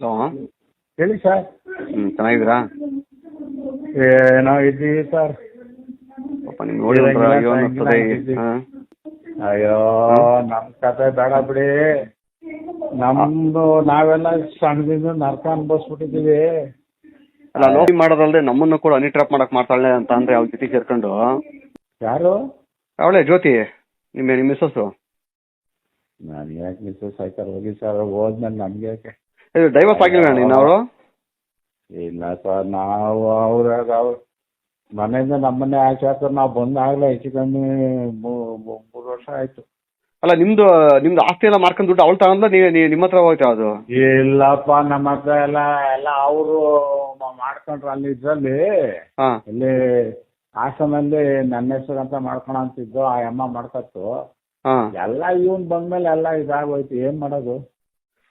Hello. ಹೇಳಿ sir. ಚೆನ್ನಾಗಿದ್ದೀರಾ? ನಾವು ಇದ್ದೀವಿ ಸರ್. ಪಾಪ ನಿಮ್ಗೆ ನೋಡಿ ಒಂಥರ ಅಯ್ಯೋ ಅನ್ನಿಸ್ತದೆ. ಅಯ್ಯೋ ನಮ್ ಕತೆ ಬೇಡ ಬಿಡಿ. ನಮ್ದು ನಾವೆಲ್ಲ ಸಣ್ಣದಿಂದ ನರ್ಕ ಅನ್ಭವಿಸ್ಬಿಟ್ಟಿದ್ದೀವಿ. ಅಲ್ಲ ಲೋಕಿ ಮಾಡೋದಲ್ದೆ ನಮ್ಮನ್ನು ಕೂಡ ಹನಿ ಟ್ರಾಪ್ ಮಾಡಕ್ ಮಾಡ್ತಾಳೆ ಅಂತ ಅಂದ್ರೆ ಅವ್ರ ಜೊತೆ ಸೇರ್ಕೊಂಡು. ಯಾರು? ಅವಳೆ ಜ್ಯೋತಿ, ನಿಮ್ಮ ಮಿಸ್ಸಸ್ಸು. ನಾನು ಯಾಕೆ ಮಿಸ್ಸಸ್ ಆಯ್ತಾರೆ ಹೋಗಿ ಸರ್, ಹೋದ್ಮೇಲೆ ನಮ್ಗೆ ಯಾಕೆ? ಇದು ಡೈವರ್ಸ್ ಆಗಿಲ್ವ ನೀನು ಅವರು? ಇಲ್ಲ ಸರ್, ನಾವು ಅವ್ರ ಮನೆಯಿಂದ ನಮ್ಮನ್ನೇ ಆಚೆ ಹಾಕೋರು. ನಾವು ಬಂದಾಗಲೇ ಹೆಚ್ಚು ಕಮ್ಮಿ 3 ವರ್ಷ ಆಯ್ತು. ಅಲ್ಲ ನಿಮ್ದು ಆಸ್ತಿ ಎಲ್ಲ ಮಾರ್ಕೊಂಡು ದುಡ್ಡು ಅವಳು ತಗೊಂಡ್ಲ ನಿಮ್ಮ ಹತ್ರ ಹೋಯ್ತಾ ಅದು? ಇಲ್ಲಪ್ಪ, ನಮ್ಮ ಹತ್ರ ಎಲ್ಲ ಅವರು ಮಾಡ್ಕೊಂಡ್ರು. ಅಲ್ಲಿ ಇದ್ರಲ್ಲಿ ಇಲ್ಲಿ ಹಾಸನಲ್ಲಿ ನನ್ನ ಹೆಸರು ಅಂತ ಮಾಡ್ಕೊಳ ಅಂತಿದ್ದು. ಆ ಅಮ್ಮ ಮಾಡ್ಕತ್ತು ಎಲ್ಲ. ಇವನ್ ಬಂದ್ಮೇಲೆ ಎಲ್ಲ ಇದಾಗೋಯ್ತು. ಏನ್ ಮಾಡೋದು?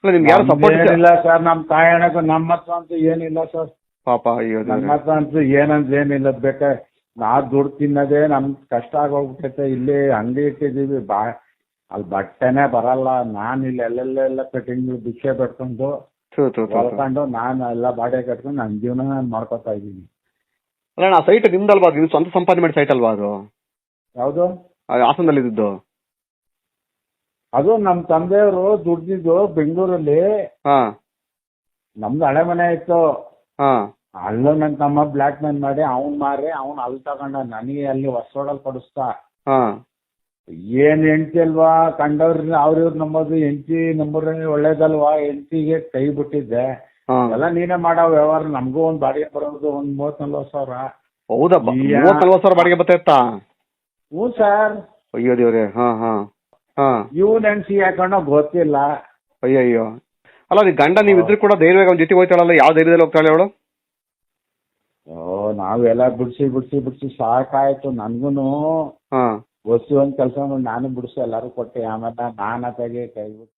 ನಿಮ್ಗೆ ಯಾರು ಸಪೋರ್ಟ್ ಏನಿಲ್ಲ ಸರ್. ನಮ್ಮ ತಾಯಣಕ್ಕೂ ನಮ್ಮ ಹತ್ರ ಅಂತೂ ಏನಿಲ್ಲ ಸರ್. ಪಾಪ ನಮ್ಮ ಹತ್ರ ಅಂತೂ ಏನಂತ ಏನಿಲ್ಲ. ಬೇಕಾದ್ರೆ ನಾವು ದುಡ್ಡು ತಿನ್ನೋದೇ ನಮ್ಗೆ ಕಷ್ಟ ಆಗೋಗ್ಬಿಟ್ಟೈತೆ. ಇಲ್ಲಿ ಅಂಗಡಿ ಇಟ್ಟಿದ್ದೀವಿ, ಅಲ್ಲಿ ಬಟ್ಟೆನೇ ಬರಲ್ಲ. ನಾನು ಇಲ್ಲಿ ಎಲ್ಲೆಲ್ಲ ಕಟಿಂಗ್ ಭಿಕ್ಷೆ ಬಿಟ್ಕೊಂಡು ಹೊಲ್ಕೊಂಡು ನಾನು ಎಲ್ಲ ಬಾಡಿಗೆ ಕಟ್ಕೊಂಡು ನನ್ನ ಜೀವನ ನಾನು ಮಾಡ್ಕೊತಾ ಇದ್ದೀನಿ. ಅಲ್ಲ ಸೈಟ್ ನಿಮ್ದಲ್ವಾ? ನೀವು ಸ್ವಂತ ಸಂಪಾದನೆ ಮಾಡಿ ಸೈಟ್ ಅಲ್ವಾ ಅದು? ಯಾವುದು? ಹಾಸನದಲ್ಲಿ ಇದ್ದು ಅದು ನಮ್ಮ ತಂದೆಯವರು ದುಡ್ದಿದ್ದು ಬೆಂಗಳೂರಲ್ಲಿ. ನಮ್ದು ಹಳೆ ಮನೆ ಇತ್ತು. ಅಲ್ಲೂ ನನ್ನ ತಮ್ಮ ಬ್ಲ್ಯಾಕ್ ಮೇಲ್ ಮಾಡಿ ಅವ್ನ್ ಮಾರಿ ಅವ್ನು ಅಲ್ಲಿ ತಗೊಂಡ. ನನಗೆ ಅಲ್ಲಿ ಹೊಸೋಡಲ್ಲಿ ಕೊಡಿಸ್ತಾ. ಏನ್ ಹೆಂಡ್ತಿ ಅಲ್ವಾ ಕಂಡವ್ರ ಅವ್ರಿವ್ರು ನಂಬೋದು. ಹೆಂಡ್ತಿ ನಂಬರ್ ಒಳ್ಳೇದಲ್ವಾ? ಹೆಂಡ್ತಿಗೆ ಕೈ ಬಿಟ್ಟಿದ್ದೆ. ಎಲ್ಲ ನೀನೇ ಮಾಡೋ ವ್ಯವಹಾರ. ನಮಗೂ ಒಂದ್ ಬಾಡಿಗೆ ಬರೋದು ಒಂದ್ 30-40 ಸಾವಿರ. ಹೌದಾ? 30-40 ಸಾವಿರ ಬಾಡಿಗೆ ಬರ್ತಾ? ಹ್ಞೂ ಸರ್. ಅಯ್ಯೋ ದೇವ್ರೆ. ಇವನ್ ಹೆಂಡ್ಸಿ ಯಾಕಂಡ ಗೊತ್ತಿಲ್ಲ. ಅಯ್ಯಯ್ಯೋ. ಅಲ್ಲ ಗಂಡ ನೀವು ಇದ್ರು ಕೂಡ ಧೈರ್ಯವಾಗಿ ಅವ್ನ ಜೊತೆ ಹೋಗ್ತಾಳಲ್ಲ, ಯಾವ ಧೈರ್ಯದಲ್ಲಿ ಹೋಗ್ತಾಳೆ ಅವಳು? ನಾವೆಲ್ಲ ಬಿಡ್ಸಿ ಸಾಕಾಯ್ತು. ನನ್ಗೂನು ವಸ್ತು ಒಂದ್ ಕೆಲಸ ನಾನು ಬಿಡಿಸಿ ಎಲ್ಲಾರು ಕೊಟ್ಟೆ. ಆಮೇಲೆ ನಾನತ್ತಾಗೆ ಕೈ ಬಿಟ್ಟು